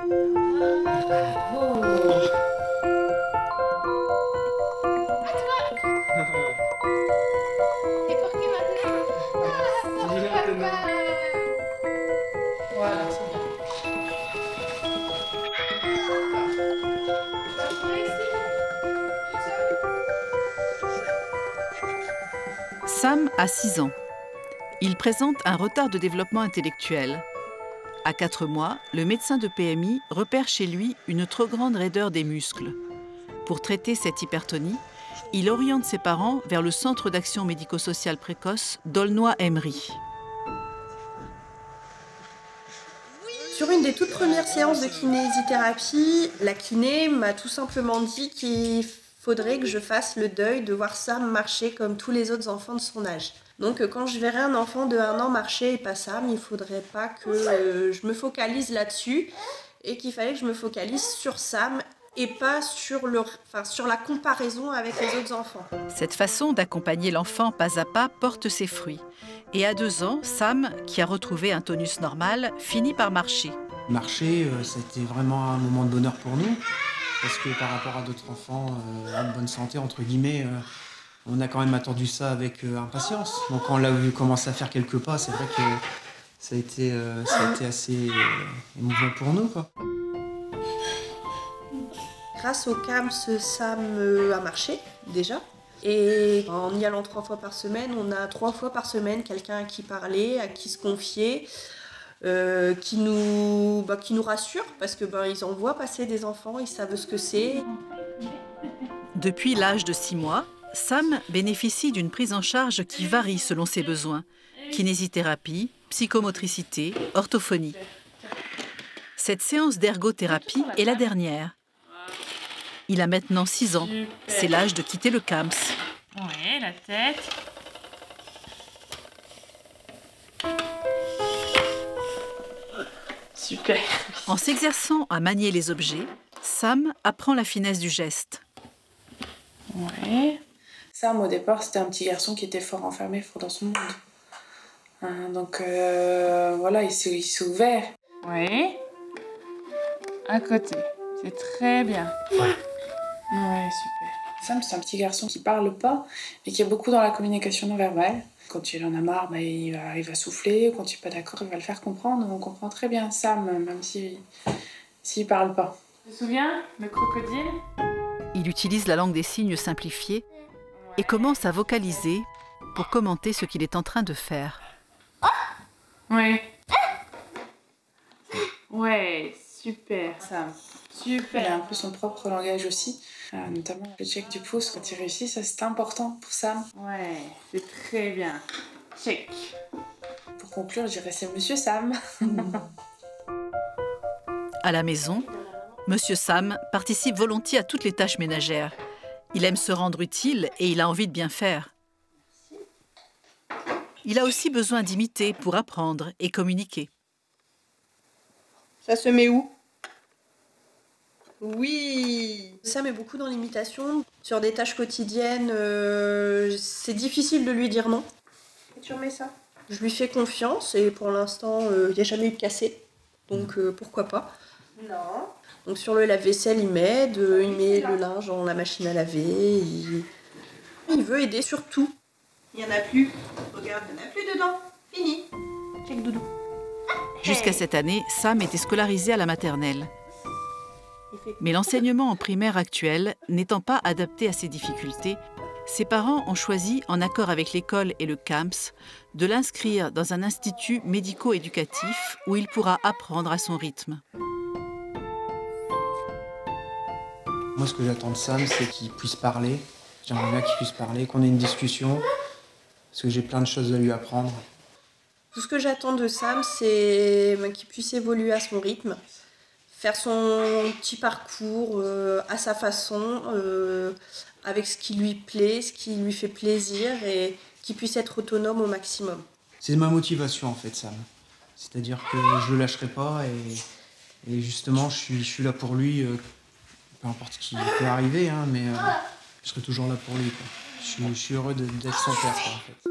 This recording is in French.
Voilà, c'est bien. Sam a 6 ans. Il présente un retard de développement intellectuel. À 4 mois, le médecin de PMI repère chez lui une trop grande raideur des muscles. Pour traiter cette hypertonie, il oriente ses parents vers le Centre d'action médico-sociale précoce d'Aulnoy-Aymeries. Sur une des toutes premières séances de kinésithérapie, la kiné m'a tout simplement dit qu'il faudrait que je fasse le deuil de voir Sam marcher comme tous les autres enfants de son âge. Donc quand je verrai un enfant de 1 an marcher et pas Sam, il ne faudrait pas que je me focalise là-dessus et qu'il fallait que je me focalise sur Sam et pas sur la comparaison avec les autres enfants. Cette façon d'accompagner l'enfant pas à pas porte ses fruits. Et à 2 ans, Sam, qui a retrouvé un tonus normal, finit par marcher. Marcher, c'était vraiment un moment de bonheur pour nous, parce que par rapport à d'autres enfants en bonne santé, entre guillemets, on a quand même attendu ça avec impatience. Donc quand on l'a vu commencer à faire quelques pas, c'est vrai que ça a été assez émouvant pour nous, quoi. Grâce au CAMS, Sam a marché déjà. Et en y allant 3 fois par semaine, on a 3 fois par semaine quelqu'un à qui parler, à qui se confier, qui nous rassure parce que ils en voient passer des enfants, ils savent ce que c'est. Depuis l'âge de 6 mois, Sam bénéficie d'une prise en charge qui varie selon ses besoins. Kinésithérapie, psychomotricité, orthophonie. Cette séance d'ergothérapie est la dernière. Il a maintenant 6 ans. C'est l'âge de quitter le CAMS. Oui, la tête. Super. En s'exerçant à manier les objets, Sam apprend la finesse du geste. Ouais. Sam, au départ, c'était un petit garçon qui était fort enfermé, fort dans son monde. Donc voilà, il s'est ouvert. Oui. À côté. C'est très bien. Ouais, super. Sam, c'est un petit garçon qui parle pas, mais qui est beaucoup dans la communication non verbale. Quand il en a marre, il va souffler. Quand il n'est pas d'accord, il va le faire comprendre. On comprend très bien Sam, même s'il parle pas. Tu te souviens, le crocodile? Il utilise la langue des signes simplifiée et commence à vocaliser pour commenter ce qu'il est en train de faire. Oui. Ouais, super. Sam. Super. Il a un peu son propre langage aussi, notamment le check du pouce quand il réussit, ça c'est important pour Sam. Ouais, c'est très bien. Check. Pour conclure, je dirais c'est Monsieur Sam. À la maison, Monsieur Sam participe volontiers à toutes les tâches ménagères. Il aime se rendre utile et il a envie de bien faire. Il a aussi besoin d'imiter pour apprendre et communiquer. Ça se met où? Oui, Sam est beaucoup dans l'imitation. Sur des tâches quotidiennes, c'est difficile de lui dire non. Et tu remets ça? Je lui fais confiance et pour l'instant, il n'y a jamais eu de cassé. Donc pourquoi pas? Non. Donc sur le lave-vaisselle, il m'aide, il met le linge dans la machine à laver. Il veut aider sur tout. Il n'y en a plus. Regarde, il n'y en a plus dedans. Fini. Check doudou. Jusqu'à cette année, Sam était scolarisé à la maternelle. Mais l'enseignement en primaire actuel n'étant pas adapté à ses difficultés, ses parents ont choisi, en accord avec l'école et le CAMS, de l'inscrire dans un institut médico-éducatif où il pourra apprendre à son rythme. Moi, ce que j'attends de Sam, c'est qu'il puisse parler. J'aimerais bien qu'il puisse parler, qu'on ait une discussion, parce que j'ai plein de choses à lui apprendre. Tout ce que j'attends de Sam, c'est qu'il puisse évoluer à son rythme, faire son petit parcours à sa façon, avec ce qui lui plaît, ce qui lui fait plaisir et qu'il puisse être autonome au maximum. C'est ma motivation en fait, Sam. C'est-à-dire que je le lâcherai pas et justement je suis là pour lui, peu importe ce qui peut arriver, hein, mais je serai toujours là pour lui, quoi. Je suis heureux d'être son père, quoi, en fait.